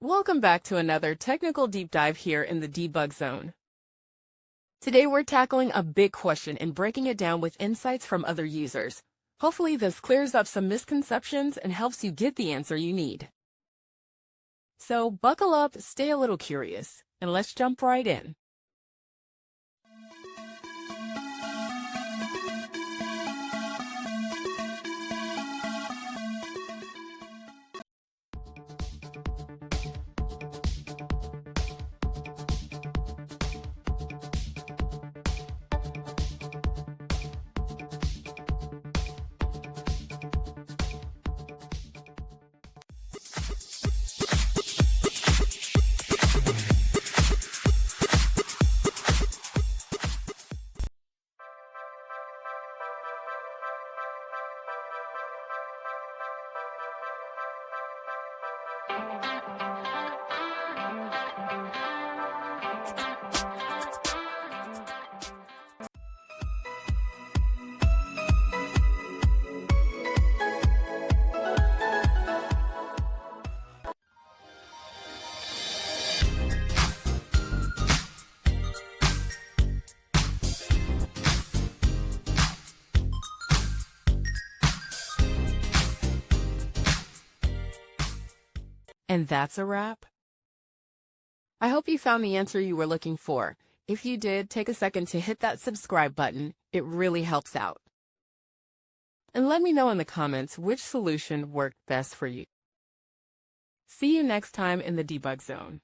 Welcome back to another technical deep dive here in the Debug Zone. Today we're tackling a big question and breaking it down with insights from other users. Hopefully this clears up some misconceptions and helps you get the answer you need. So buckle up, stay a little curious, and let's jump right in. And that's a wrap. I hope you found the answer you were looking for. If you did, take a second to hit that subscribe button. It really helps out. And let me know in the comments which solution worked best for you. See you next time in the Debug Zone.